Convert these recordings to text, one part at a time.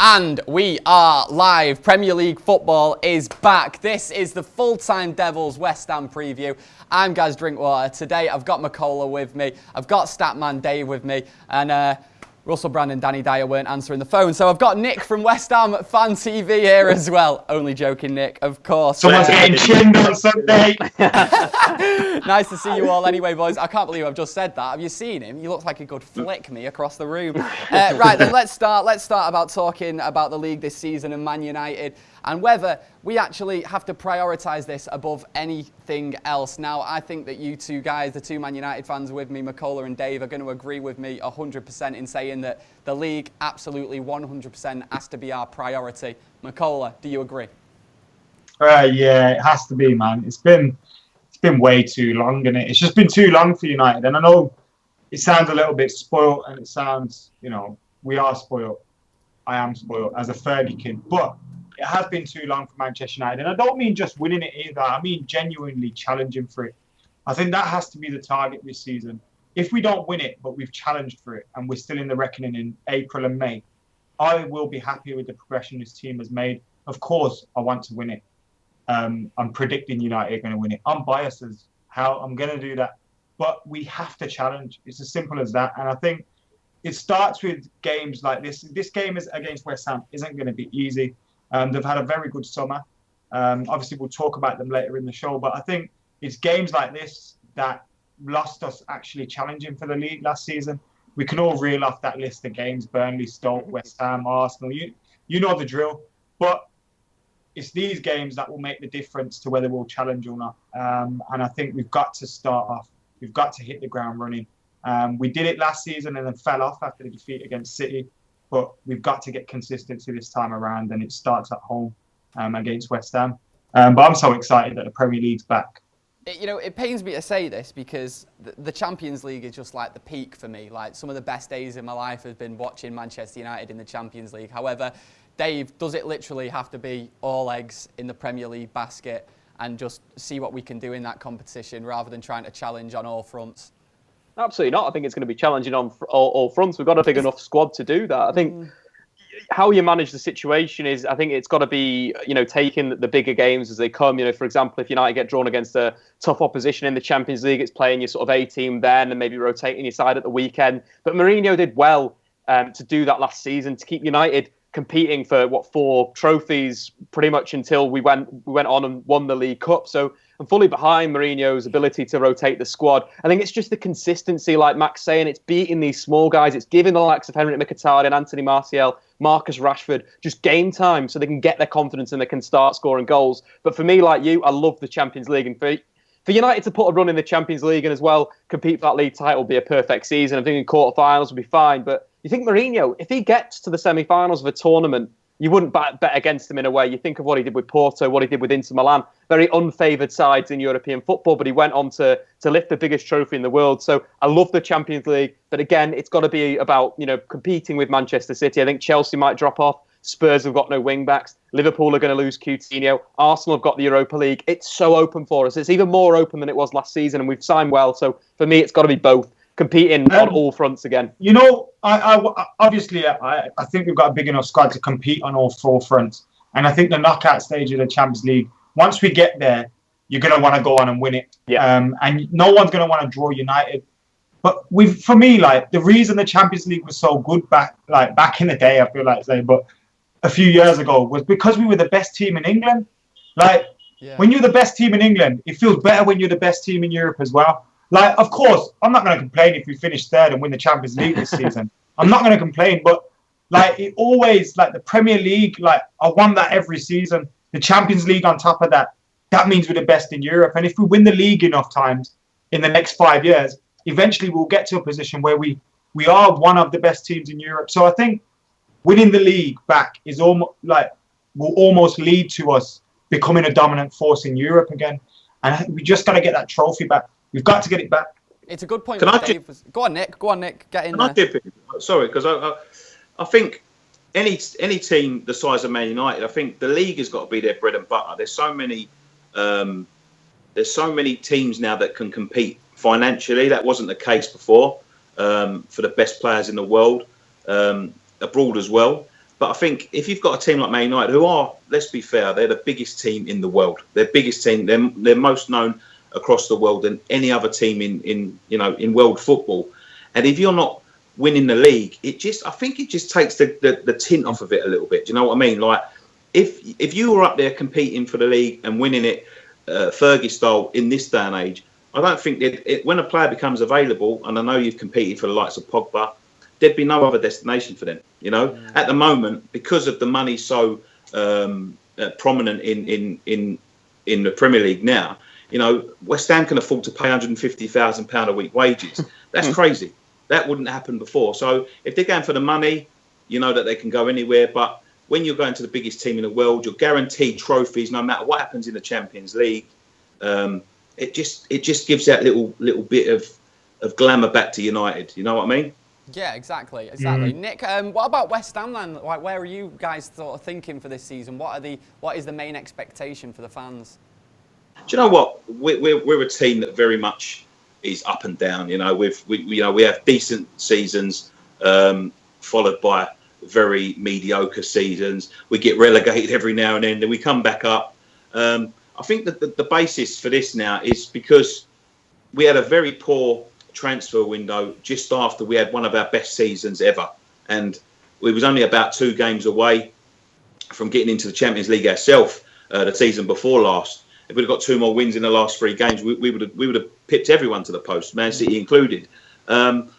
And we are live. Premier League football is back. This is the Full-Time Devils West Ham preview. I'm Gaz Drinkwater. Today I've got Makola with me. I've got Statman Dave with me. And Russell Brand and Danny Dyer weren't answering the phone. So I've got Nick from West Ham Fan TV here as well. Only joking, Nick, of course. Someone's getting chinned on Sunday. Nice to see you all anyway, boys. I can't believe I've just said that. Have you seen him? He looks like he could flick me across the room. Right, then let's start about talking about the league this season and Man United and whether we actually have to prioritise this above anything else. Now, I think that you two guys, the two Man United fans with me, Makola and Dave, are going to agree with me 100% in saying that the league absolutely 100% has to be our priority. Makola, do you agree? Yeah, it has to be, man. It's been way too long, and it's just been too long for United. And I know it sounds a little bit spoiled, and it sounds, we are spoiled. I am spoiled as a Fergie kid, but it has been too long for Manchester United. And I don't mean just winning it either. I mean genuinely challenging for it. I think that has to be the target this season. If we don't win it, but we've challenged for it, and we're still in the reckoning in April and May, I will be happy with the progression this team has made. Of course, I want to win it. I'm predicting United are going to win it. I'm biased as how I'm going to do that. But we have to challenge. It's as simple as that. And I think it starts with games like this. This game is against West Ham isn't going to be easy. They've had a very good summer. Obviously, we'll talk about them later in the show. But I think it's games like this that lost us actually challenging for the league last season. We can all reel off that list of games: Burnley, Stoke, West Ham, Arsenal. You know the drill. But it's these games that will make the difference to whether we'll challenge or not. And I think we've got to start off. We've got to hit the ground running. We did it last season and then fell off after the defeat against City. But we've got to get consistency this time around, and it starts at home against West Ham. But I'm so excited that the Premier League's back. It pains me to say this because the Champions League is just like the peak for me. Like, some of the best days in my life have been watching Manchester United in the Champions League. However, Dave, does it literally have to be all eggs in the Premier League basket and just see what we can do in that competition rather than trying to challenge on all fronts? Absolutely not. I think it's going to be challenging on all fronts. We've got a big enough squad to do that. I think how you manage the situation is, I think it's got to be, taking the bigger games as they come. For example, if United get drawn against a tough opposition in the Champions League, it's playing your sort of A team then and maybe rotating your side at the weekend. But Mourinho did well to do that last season, to keep United competing for 4 trophies pretty much until we went on and won the League Cup. So I'm fully behind Mourinho's ability to rotate the squad. I think it's just the consistency, like Max saying, it's beating these small guys. It's giving the likes of Henrik Mkhitaryan, Anthony Martial, Marcus Rashford just game time so they can get their confidence and they can start scoring goals. But for me, like you, I love the Champions League. And for United to put a run in the Champions League and as well compete for that league title will be a perfect season. I think in quarterfinals will be fine. But you think Mourinho, if he gets to the semi-finals of a tournament, you wouldn't bet against him in a way. You think of what he did with Porto, what he did with Inter Milan, very unfavoured sides in European football, but he went on to lift the biggest trophy in the world. So I love the Champions League, but again, it's got to be about competing with Manchester City. I think Chelsea might drop off. Spurs have got no wing-backs. Liverpool are going to lose Coutinho. Arsenal have got the Europa League. It's so open for us. It's even more open than it was last season, and we've signed well. So for me, it's got to be both. Competing on all fronts again. I obviously think we've got a big enough squad to compete on all 4 fronts. And I think the knockout stage of the Champions League, once we get there, you're going to want to go on and win it. Yeah. And no one's going to want to draw United. But for me, the reason the Champions League was so good back in the day, I feel like saying, but a few years ago, was because we were the best team in England. When you're the best team in England, it feels better when you're the best team in Europe as well. Of course, I'm not going to complain if we finish third and win the Champions League this season. I'm not going to complain, but it always, the Premier League, I won that every season. The Champions League on top of that, that means we're the best in Europe. And if we win the league enough times in the next 5 years, eventually we'll get to a position where we are one of the best teams in Europe. So I think winning the league back is almost will almost lead to us becoming a dominant force in Europe again. And we just got to get that trophy back. We've got to get it back. It's a good point. Go on, Nick. Get in there. Sorry, because I think any team the size of Man United, I think the league has got to be their bread and butter. There's so many teams now that can compete financially. That wasn't the case before for the best players in the world, abroad as well. But I think if you've got a team like Man United, who are, let's be fair, they're the biggest team in the world. They're biggest team. They're most known across the world than any other team in world football. And if you're not winning the league, I think it just takes the tint off of it a little bit. Do you know what I mean? Like if you were up there competing for the league and winning it Fergie style in this day and age, I don't think when a player becomes available, and I know you've competed for the likes of Pogba, there'd be no other destination for them. At the moment, because of the money so prominent in the Premier League now, West Ham can afford to pay £150,000 a week wages. That's crazy. That wouldn't happen before. So if they're going for the money, that they can go anywhere. But when you're going to the biggest team in the world, you're guaranteed trophies no matter what happens in the Champions League. It just gives that little bit of glamour back to United. You know what I mean? Yeah, exactly. Nick, what about West Ham then? Like, where are you guys sort of thinking for this season? What is the main expectation for the fans? Do you know what? We're a team that very much is up and down. We have decent seasons followed by very mediocre seasons. We get relegated every now and then we come back up. I think that the basis for this now is because we had a very poor transfer window just after we had one of our best seasons ever, and we was only about 2 games away from getting into the Champions League ourselves the season before last. If we'd have got 2 more wins in the last 3 games, we would have pipped everyone to the post, Man City included. And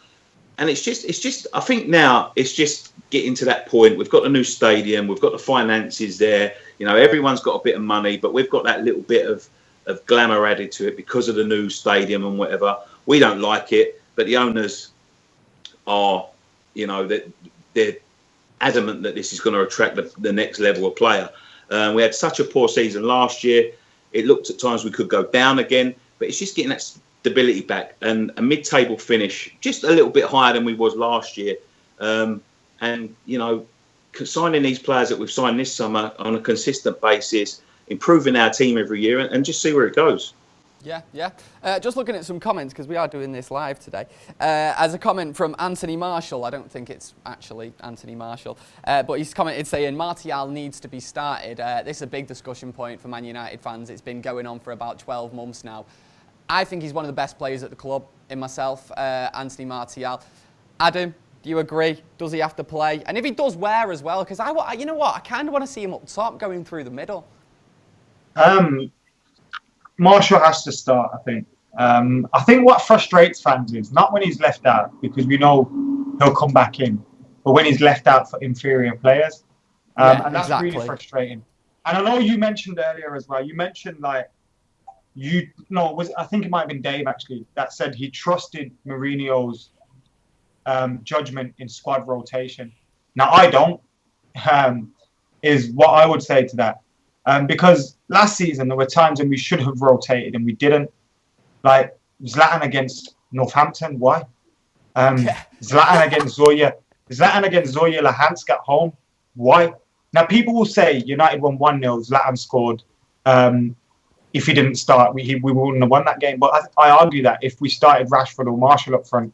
it's just I think now it's just getting to that point. We've got the new stadium, we've got the finances there. Everyone's got a bit of money, but we've got that little bit of glamour added to it because of the new stadium and whatever. We don't like it, but the owners are, that they're adamant that this is going to attract the next level of player. We had such a poor season last year. It looked at times we could go down again, but it's just getting that stability back and a mid-table finish, just a little bit higher than we was last year. And signing these players that we've signed this summer on a consistent basis, improving our team every year, and just see where it goes. Yeah. Just looking at some comments, because we are doing this live today. As a comment from Anthony Marshall, I don't think it's actually Anthony Marshall, but he's commented saying Martial needs to be started. This is a big discussion point for Man United fans. It's been going on for about 12 months now. I think he's one of the best players at the club in myself, Anthony Martial. Adam, do you agree? Does he have to play? And if he does, where as well? Because you know what? I kind of want to see him up top going through the middle. Marshall has to start, I think. I think what frustrates fans is not when he's left out, because we know he'll come back in, but when he's left out for inferior players. And that's really frustrating. And I know you mentioned earlier as well, you mentioned I think it might have been Dave actually, that said he trusted Mourinho's judgment in squad rotation. Now, I don't, is what I would say to that. Because last season there were times when we should have rotated and we didn't. Like Zlatan against Northampton, why? Zlatan against Zoya Luhansk at home, why? Now people will say United won 1-0, Zlatan scored. If he didn't start, we wouldn't have won that game. But I argue that if we started Rashford or Marshall up front,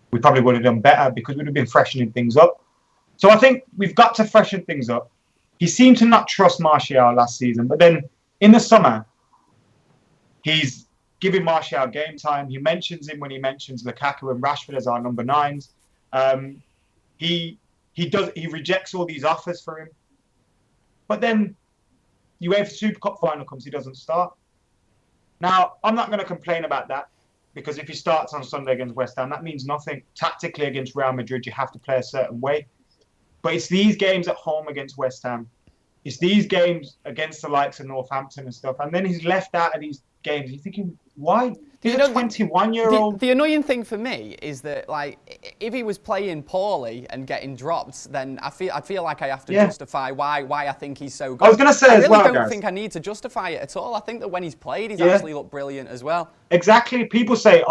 we probably would have done better because we'd have been freshening things up. So I think we've got to freshen things up. He seemed to not trust Martial last season, but then in the summer, he's giving Martial game time. He mentions him when he mentions Lukaku and Rashford as our number 9s. He rejects all these offers for him, but then UEFA Super Cup final comes, he doesn't start. Now I'm not going to complain about that because if he starts on Sunday against West Ham, that means nothing. Tactically against Real Madrid, you have to play a certain way. But it's these games at home against West Ham. It's these games against the likes of Northampton and stuff. And then he's left out of these games. You're thinking, why? He's a 21-year-old. The annoying thing for me is that, like, if he was playing poorly and getting dropped, then I feel like I have to justify why I think he's so good. I was going to say I really don't think I need to justify it at all. I think that when he's played, he's actually looked brilliant as well. Exactly. People say,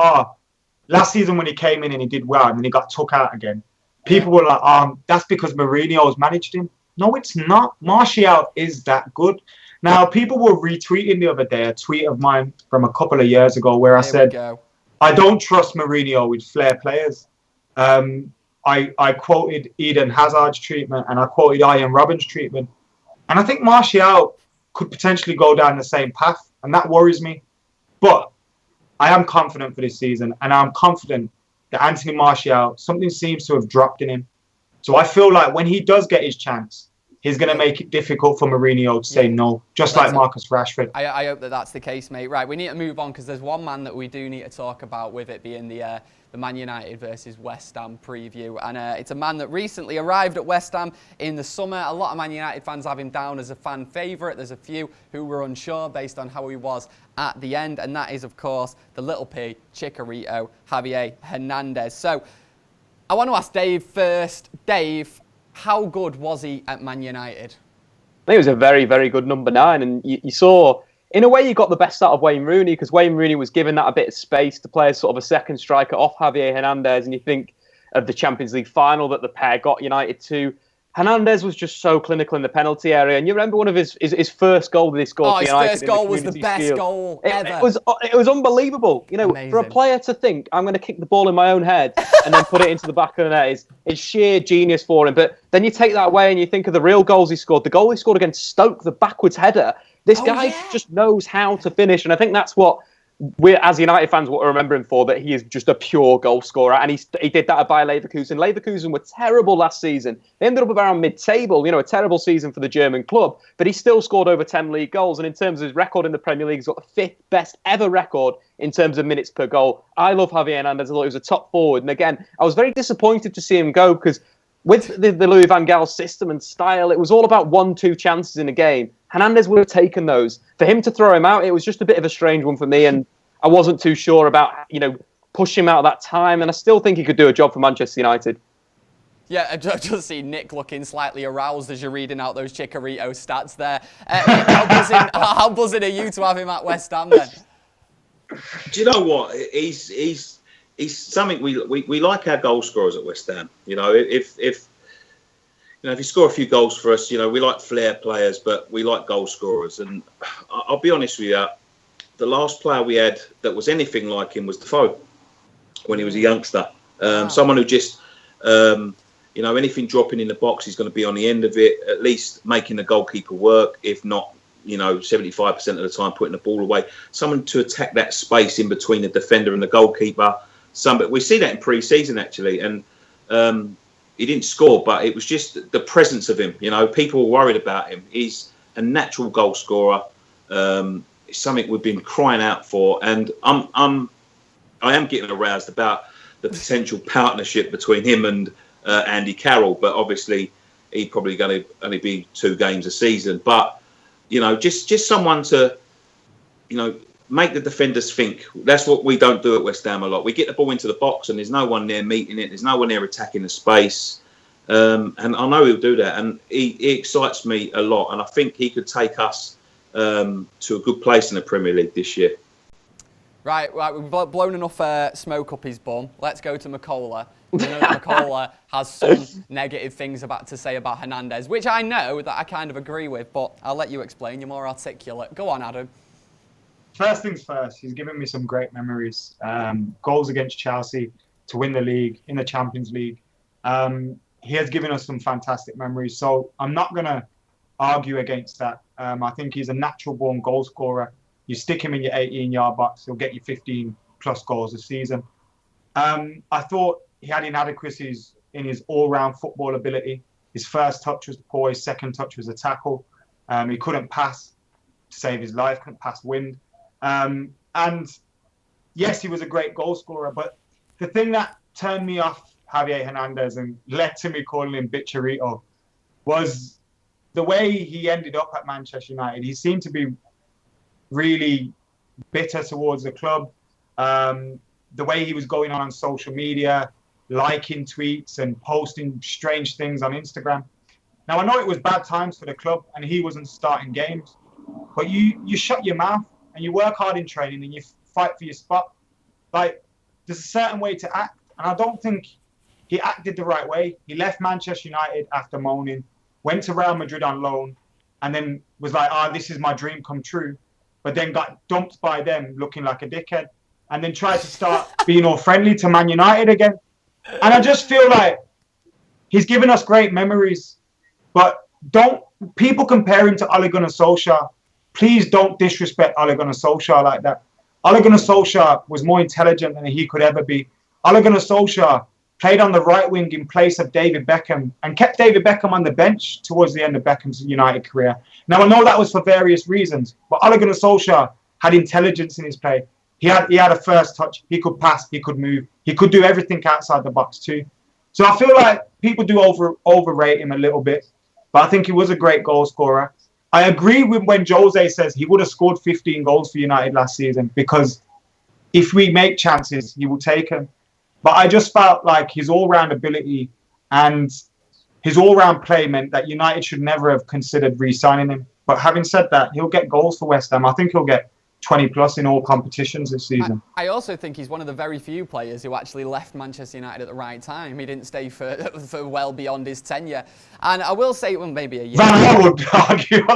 last season when he came in and he did well and then he got took out again. People were like, that's because Mourinho's managed him. No, it's not. Martial is that good. Now, people were retweeting the other day a tweet of mine from a couple of years ago where I said, I don't trust Mourinho with flair players. I quoted Eden Hazard's treatment and I quoted Ian Robbins' treatment. And I think Martial could potentially go down the same path, and that worries me. But I am confident for this season, and I'm confident that Anthony Martial, something seems to have dropped in him. So I feel like when he does get his chance, he's going to make it difficult for Mourinho to say no, just like Marcus Rashford. I hope that that's the case, mate. Right, we need to move on because there's one man that we do need to talk about, with it being the Man United versus West Ham preview. And it's a man that recently arrived at West Ham in the summer. A lot of Man United fans have him down as a fan favourite. There's a few who were unsure based on how he was at the end. And that is, of course, the little P, Chicharito, Javier Hernandez. So I want to ask Dave first. Dave, how good was he at Man United? I think it was a very, very good number 9. And you saw, in a way, you got the best out of Wayne Rooney, because Wayne Rooney was given that a bit of space to play as sort of a second striker off Javier Hernandez. And you think of the Champions League final that the pair got United to. Hernandez was just so clinical in the penalty area. And you remember one of his first goal that he scored for United. His first goal was the best goal ever. It was unbelievable. You know, amazing. For a player to think, I'm going to kick the ball in my own head and then put it into the back of the net is sheer genius for him. But then you take that away and you think of the real goals he scored. The goal he scored against Stoke, the backwards header. This guy just knows how to finish. And I think that's what we're, as United fans, what we remember him for, that he is just a pure goal scorer. And he did that at Bayer Leverkusen. Leverkusen were terrible last season. They ended up around mid-table, a terrible season for the German club. But he still scored over 10 league goals. And in terms of his record in the Premier League, he's got the 5th best ever record in terms of minutes per goal. I love Javier Hernandez. I thought he was a top forward. And again, I was very disappointed to see him go, because with the Louis van Gaal system and style, it was all about 1-2 chances in a game. Hernandez would have taken those. For him to throw him out, it was just a bit of a strange one for me, and I wasn't too sure about, pushing him out at that time, and I still think he could do a job for Manchester United. Yeah, I just see Nick looking slightly aroused as you're reading out those Chicharito stats there. How buzzing are you to have him at West Ham then? Do you know what? He's something we like our goal scorers at West Ham. If you score a few goals for us, we like flair players, but we like goal scorers. And I'll be honest with you, the last player we had that was anything like him was Defoe when he was a youngster. Wow. Someone who just, anything dropping in the box, he's going to be on the end of it, at least making the goalkeeper work, if not, 75% of the time putting the ball away. Someone to attack that space in between the defender and the goalkeeper. We see that in pre-season, actually. And he didn't score, but it was just the presence of him. People were worried about him. He's a natural goal scorer. It's something we've been crying out for, and I am getting aroused about the potential partnership between him and Andy Carroll. But obviously, he's probably going to only be 2 games a season. But just someone to make the defenders think. That's what we don't do at West Ham a lot. We get the ball into the box and there's no one there meeting it. There's no one there attacking the space. And I know he'll do that. And he excites me a lot. And I think he could take us to a good place in the Premier League this year. Right, we've blown enough smoke up his bum. Let's go to McCullough. We know that McCullough has some negative things to say about Hernandez, which I know that I kind of agree with, but I'll let you explain. You're more articulate. Go on, Adam. First things first, he's given me some great memories. Goals against Chelsea to win the league, in the Champions League. He has given us some fantastic memories. So I'm not going to argue against that. I think he's a natural-born goal scorer. You stick him in your 18-yard box, he'll get you 15-plus goals a season. I thought he had inadequacies in his all-round football ability. His first touch was poor. His second touch was a tackle. He couldn't pass to save his life, couldn't pass wind. And yes, he was a great goal scorer, but the thing that turned me off Javier Hernandez and led to me calling him Chicharito was the way he ended up at Manchester United. He seemed to be really bitter towards the club. The way he was going on social media, liking tweets and posting strange things on Instagram. Now, I know it was bad times for the club and he wasn't starting games, but you shut your mouth and you work hard in training and you fight for your spot. Like, there's a certain way to act, and I don't think he acted the right way. He left Manchester United after moaning, went to Real Madrid on loan, and then was like, this is my dream come true, but then got dumped by them looking like a dickhead, and then tried to start being all friendly to Man United again. And I just feel like he's given us great memories. But don't people compare him to Ole Gunnar Solskjaer? Please don't disrespect Ole Gunnar Solskjaer like that. Ole Gunnar Solskjaer was more intelligent than he could ever be. Ole Gunnar Solskjaer played on the right wing in place of David Beckham and kept David Beckham on the bench towards the end of Beckham's United career. Now, I know that was for various reasons, but Ole Gunnar Solskjaer had intelligence in his play. He had a first touch. He could pass. He could move. He could do everything outside the box too. So I feel like people do overrate him a little bit, but I think he was a great goal scorer. I agree with when Jose says he would have scored 15 goals for United last season, because if we make chances, he will take them. But I just felt like his all-round ability and his all-round play meant that United should never have considered re-signing him. But having said that, he'll get goals for West Ham. I think he'll get 20 plus in all competitions this season. I also think he's one of the very few players who actually left Manchester United at the right time. He didn't stay for well beyond his tenure. And I will say, well, maybe a year. I would argue.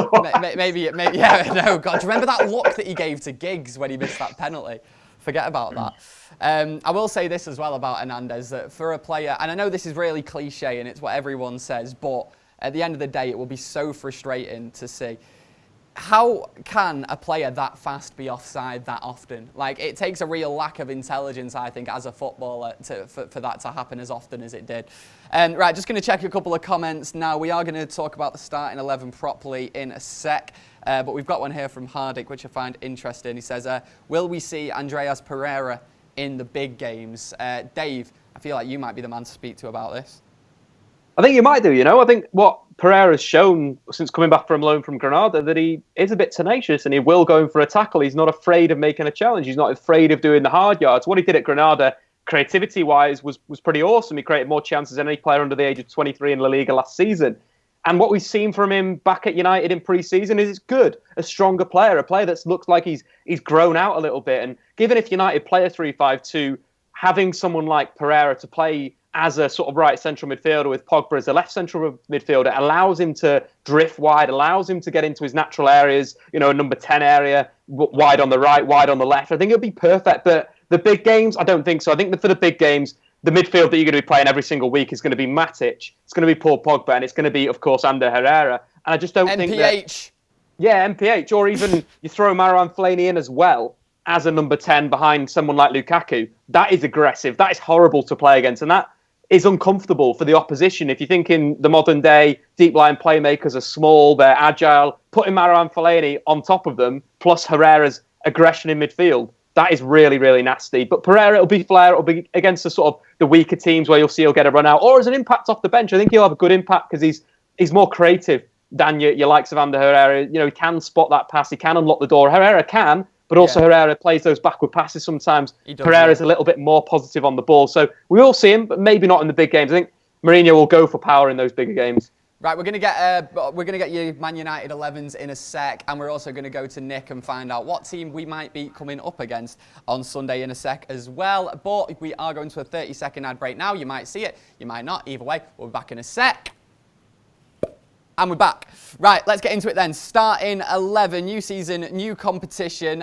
maybe, yeah, no, God, do you remember that look that he gave to Giggs when he missed that penalty? Forget about that. I will say this as well about Hernandez, that for a player, and I know this is really cliche and it's what everyone says, but at the end of the day, it will be so frustrating to see. How can a player that fast be offside that often? Like, it takes a real lack of intelligence, I think, as a footballer for that to happen as often as it did. Right, just going to check a couple of comments now. We are going to talk about the starting 11 properly in a sec, but we've got one here from Hardik, which I find interesting. He says, will we see Andreas Pereira in the big games? Dave, I feel like you might be the man to speak to about this. I think you might do, I think what Pereira's shown since coming back from loan from Granada, that he is a bit tenacious and he will go in for a tackle. He's not afraid of making a challenge. He's not afraid of doing the hard yards. What he did at Granada, creativity-wise, was pretty awesome. He created more chances than any player under the age of 23 in La Liga last season. And what we've seen from him back at United in pre-season is good. A stronger player, a player that looks like he's grown out a little bit. And given if United play a 3-5-2, having someone like Pereira to play as a sort of right central midfielder with Pogba as a left central midfielder allows him to drift wide, allows him to get into his natural areas, a number 10 area, wide on the right, wide on the left. I think it'll be perfect. But the big games, I don't think so. I think that for the big games, the midfield that you're going to be playing every single week is going to be Matic, it's going to be Paul Pogba, and it's going to be, of course, Ander Herrera. And I just don't think that... Yeah, MPH. Or even you throw Marouane Fellaini in as well as a number 10 behind someone like Lukaku. That is aggressive. That is horrible to play against. And that is uncomfortable for the opposition. If you think in the modern day, deep line playmakers are small, they're agile, putting Marouane Fellaini on top of them, plus Herrera's aggression in midfield, that is really, really nasty. But Pereira, it'll be flair, it'll be against the sort of the weaker teams where you'll see he'll get a run out, or as an impact off the bench. I think he'll have a good impact because he's more creative than your likes of Ander Herrera. He can spot that pass, he can unlock the door. Herrera can, but also Herrera plays those backward passes sometimes. Pereira's a little bit more positive on the ball. So we will see him, but maybe not in the big games. I think Mourinho will go for power in those bigger games. Right, we're going to get you Man United 11s in a sec, and we're also going to go to Nick and find out what team we might be coming up against on Sunday in a sec as well. But we are going to a 30-second ad break now. You might see it, you might not. Either way, we'll be back in a sec. And we're back. Right, let's get into it then. Starting 11, new season, new competition.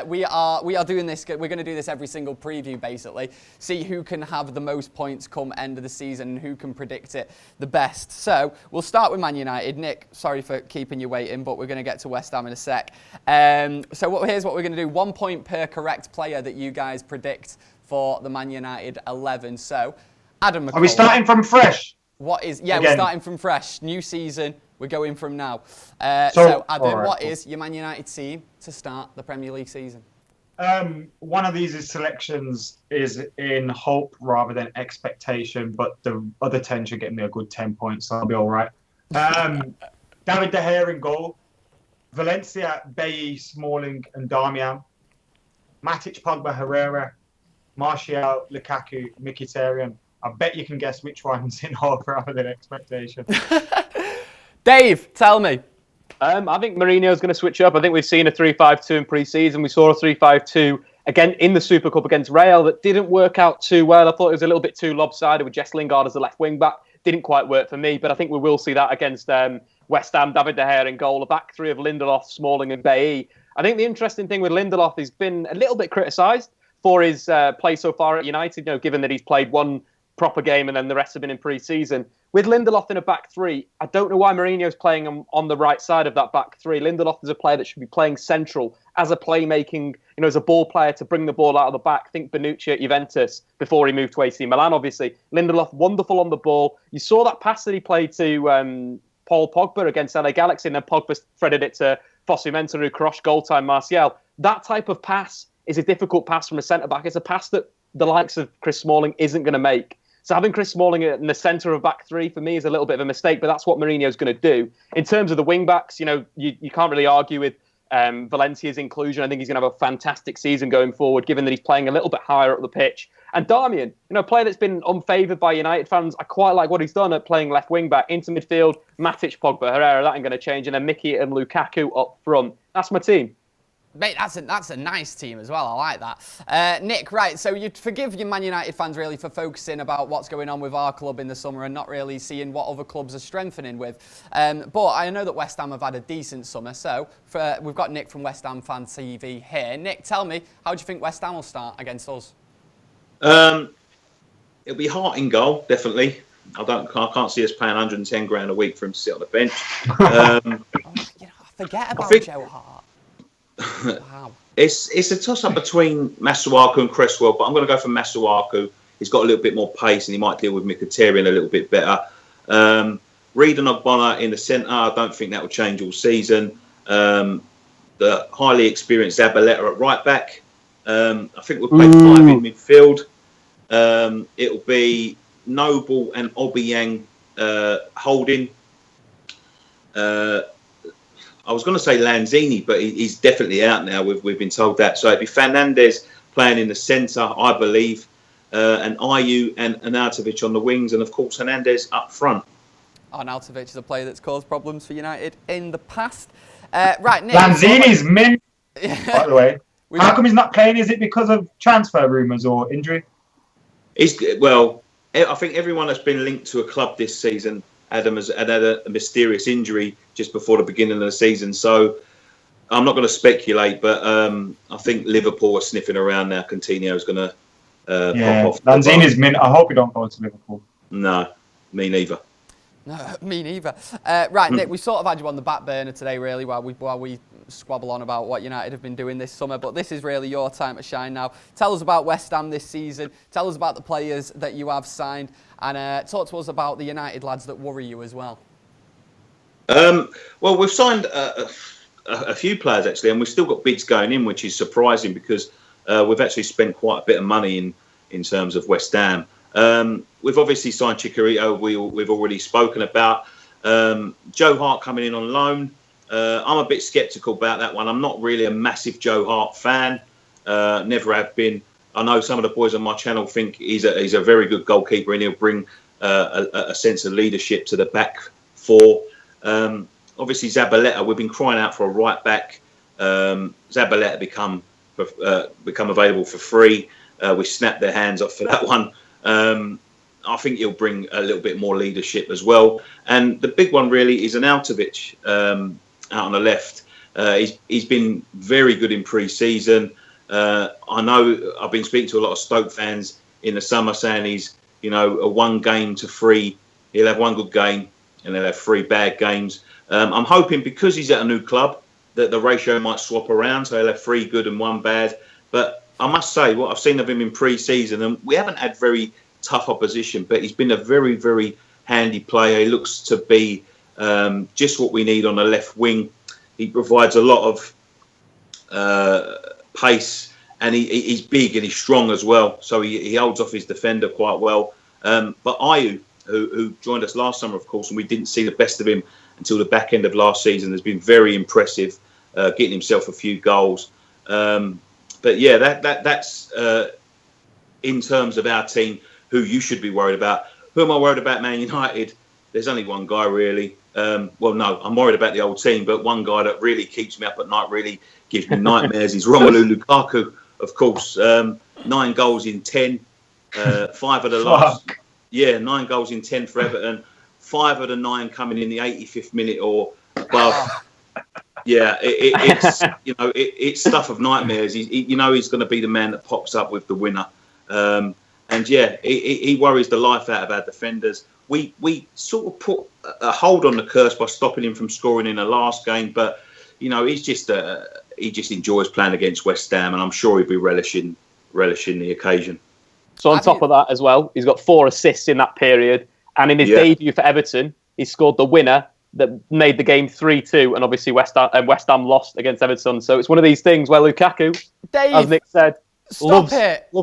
We are doing this. We're going to do this every single preview, basically. See who can have the most points come end of the season and who can predict it the best. So we'll start with Man United. Nick, sorry for keeping you waiting, but we're going to get to West Ham in a sec. Here's what we're going to do. 1 point per correct player that you guys predict for the Man United 11. So, Adam McCullough. Are we starting from fresh? We're starting from fresh. New season, we're going from now. So Adam, what is your Man United team to start the Premier League season? One of these selections is in hope rather than expectation, but the other 10 should get me a good 10 points, so I'll be all right. David De Gea in goal. Valencia, Bailly, Smalling and Darmian. Matic, Pogba, Herrera. Martial, Lukaku, Mkhitaryan. I bet you can guess which one's in hope rather than expectation. Dave, tell me. I think Mourinho's going to switch up. I think we've seen a 3-5-2 in pre-season. We saw a 3-5-2 again in the Super Cup against Real that didn't work out too well. I thought it was a little bit too lopsided with Jess Lingard as the left wing back. Didn't quite work for me, but I think we will see that against West Ham. David De Gea in goal, a back three of Lindelof, Smalling and Bailly. I think the interesting thing with Lindelof, he's been a little bit criticised for his play so far at United, given that he's played one proper game, and then the rest have been in pre-season. With Lindelof in a back three, I don't know why Mourinho's playing him on the right side of that back three. Lindelof is a player that should be playing central as a playmaking, as a ball player to bring the ball out of the back. Think Bonucci at Juventus before he moved to AC Milan, obviously. Lindelof, wonderful on the ball. You saw that pass that he played to Paul Pogba against LA Galaxy, and then Pogba threaded it to Fosu Mensah, who crushed goal-time Martial. That type of pass is a difficult pass from a centre-back. It's a pass that the likes of Chris Smalling isn't going to make. So having Chris Smalling in the centre of back three, for me, is a little bit of a mistake, but that's what Mourinho's going to do. In terms of the wing-backs, you can't really argue with Valencia's inclusion. I think he's going to have a fantastic season going forward, given that he's playing a little bit higher up the pitch. And Darmian, a player that's been unfavoured by United fans. I quite like what he's done at playing left wing-back, into midfield, Matic, Pogba, Herrera, that ain't going to change, and then Mickey and Lukaku up front. That's my team. Mate, that's a nice team as well. I like that. Nick, right, so you'd forgive your Man United fans really for focusing about what's going on with our club in the summer and not really seeing what other clubs are strengthening with. But I know that West Ham have had a decent summer, so we've got Nick from West Ham Fan TV here. Nick, tell me, how do you think West Ham will start against us? It'll be Hart in goal, definitely. I can't see us paying 110 grand a week for him to sit on the bench. I forget about Joe Hart. Wow. It's a toss-up between Masuaku and Cresswell, but I'm going to go for Masuaku. He's got a little bit more pace and he might deal with Mkhitaryan a little bit better. Reed and Ogbonna in the centre, I don't think that will change all season. The highly experienced Zabaleta at right back. I think we'll play 5 in midfield. It'll be Noble and Obiang holding. I was going to say Lanzini, but he's definitely out now. We've been told that. So it'd be Fernandes playing in the centre, I believe, and Ayew and Arnautovic on the wings, and of course Hernandez up front. Arnautovic is a player that's caused problems for United in the past. Right, Nick. Lanzini's mint, by the way. How come he's not playing? Is it because of transfer rumours or injury? I think everyone that's been linked to a club this season, Adam, has had a mysterious injury just before the beginning of the season. So I'm not going to speculate, but I think Liverpool are sniffing around now. Coutinho's going to pop off. Lanzini's mint. I hope he don't go to Liverpool. No, me neither. No, me neither. Right, Nick, we sort of had you on the back burner today, really, while we squabble on about what United have been doing this summer. But this is really your time to shine now. Tell us about West Ham this season. Tell us about the players that you have signed. And talk to us about the United lads that worry you as well. Well, we've signed a few players, actually, and we've still got bids going in, which is surprising because we've actually spent quite a bit of money in terms of West Ham. We've obviously signed Chicharito, we've already spoken about. Joe Hart coming in on loan. I'm a bit sceptical about that one. I'm not really a massive Joe Hart fan. Never have been. I know some of the boys on my channel think he's a very good goalkeeper and he'll bring a sense of leadership to the back four. Obviously, Zabaleta, we've been crying out for a right back. Zabaleta become available for free. We snapped their hands off for that one. I think he'll bring a little bit more leadership as well. And the big one really is Arnautovic out on the left. He's been very good in pre-season. I know I've been speaking to a lot of Stoke fans in the summer saying he's, a 1 game to 3. He'll have 1 good game and they'll have 3 bad games. I'm hoping because he's at a new club that the ratio might swap around. So he'll have 3 good and 1 bad. But I must say what I've seen of him in pre-season, and we haven't had very tough opposition, but he's been a very, very handy player. He looks to be just what we need on the left wing. He provides a lot of pace, and he's big and he's strong as well. So he holds off his defender quite well. But Ayew, who joined us last summer, of course, and we didn't see the best of him until the back end of last season, has been very impressive, getting himself a few goals. But yeah, that's in terms of our team, who you should be worried about. Who am I worried about, Man United? There's only one guy, really. I'm worried about the old team, but one guy that really keeps me up at night, really gives me nightmares, is Romelu Lukaku, of course. 9 goals in 10. 5 of the last... Yeah, 9 goals in 10 for Everton. 5 of the 9 coming in the 85th minute or above. Yeah, it's stuff of nightmares. He's going to be the man that pops up with the winner. And yeah, he worries the life out of our defenders. We sort of put a hold on the curse by stopping him from scoring in the last game, but you know, he just enjoys playing against West Ham, and I'm sure he'll be relishing the occasion. So on top of that as well, he's got 4 assists in that period, and in his debut for Everton, he scored the winner that made the game 3-2, and obviously West Ham lost against Everton. So it's one of these things where Lukaku, Dave, as Nick said, loves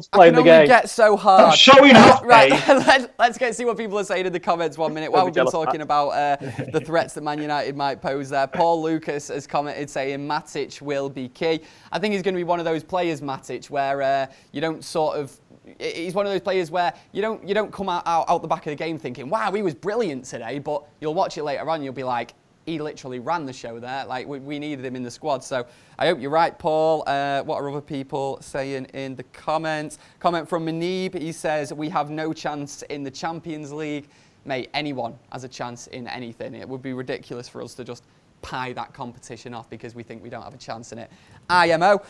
playing the game. I get so hard. I'm showing off, right, Dave. let's see what people are saying in the comments 1 minute while we've been talking about the threats that Man United might pose there. Paul Lucas has commented saying Matic will be key. I think he's going to be one of those players, Matic, where you don't sort of... He's one of those players where you don't come out the back of the game thinking, wow, he was brilliant today, but you'll watch it later on and you'll be like, he literally ran the show there. Like, we needed him in the squad. So I hope you're right, Paul. What are other people saying in the comments? Comment from Manib. He says, we have no chance in the Champions League. Mate, anyone has a chance in anything. It would be ridiculous for us to just pie that competition off because we think we don't have a chance in it. IMO.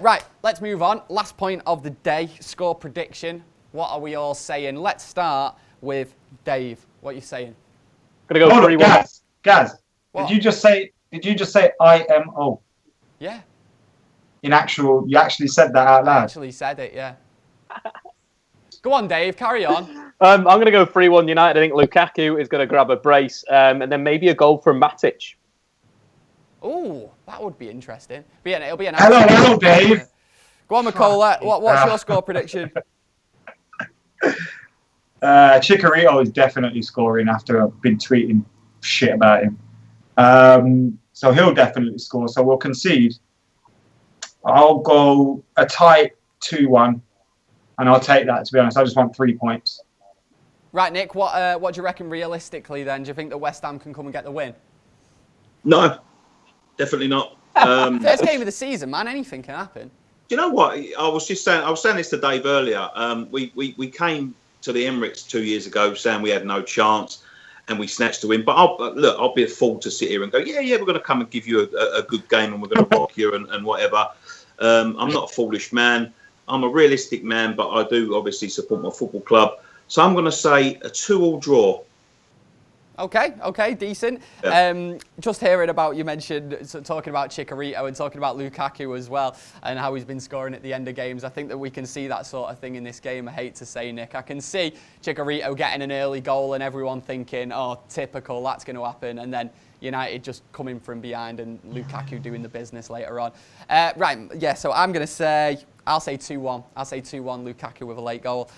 Right, let's move on. Last point of the day, score prediction. What are we all saying? Let's start with Dave. What are you saying? Gonna go 3-1. Gaz. What? Did you just say IMO? Yeah. You actually said that out I loud. actually said it, yeah. Go on, Dave, carry on. I'm going to go 3-1 United. I think Lukaku is going to grab a brace, and then maybe a goal from Matic. Oh, that would be interesting. But yeah, it'll be an... Hello, Dave. Go on, McCullough. What's your score prediction? Chicharito is definitely scoring after I've been tweeting shit about him. So he'll definitely score. So we'll concede. I'll go a tight 2-1, and I'll take that, to be honest. I just want 3 points. Right, Nick, what do you reckon realistically then? Do you think that West Ham can come and get the win? No, definitely not. First game of the season, man. Anything can happen. Do you know what? I was saying this to Dave earlier. We came to the Emirates 2 years ago saying we had no chance, and we snatched the win. But I'll be a fool to sit here and go, yeah, we're going to come and give you a good game, and we're going to rock you and whatever. I'm not a foolish man. I'm a realistic man, but I do obviously support my football club. So I'm going to say a 2-2 draw. Okay, decent. Yeah. Just hearing about, you mentioned, talking about Chicharito and talking about Lukaku as well, and how he's been scoring at the end of games. I think that we can see that sort of thing in this game. I hate to say, Nick. I can see Chicharito getting an early goal and everyone thinking, oh, typical, that's going to happen. And then United just coming from behind and Lukaku doing the business later on. Right, yeah, so I'm going to say... I'll say 2-1. I'll say 2-1, Lukaku with a late goal.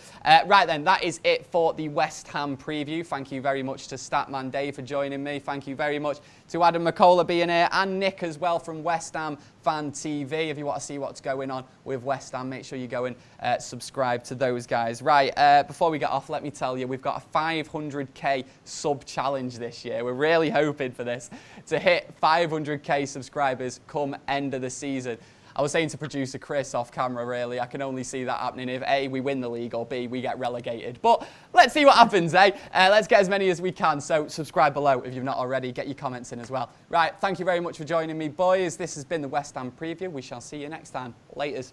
Right then, that is it for the West Ham preview. Thank you very much to Statman Dave for joining me. Thank you very much to Adam McCullough being here and Nick as well from West Ham Fan TV. If you want to see what's going on with West Ham, make sure you go and subscribe to those guys. Right, before we get off, let me tell you, we've got a 500k sub challenge this year. We're really hoping for this to hit 500k subscribers come end of the season. I was saying to producer Chris off camera, really, I can only see that happening if A, we win the league, or B, we get relegated. But let's see what happens, eh? Let's get as many as we can. So subscribe below if you've not already. Get your comments in as well. Right, thank you very much for joining me, boys. This has been the West Ham preview. We shall see you next time. Laters.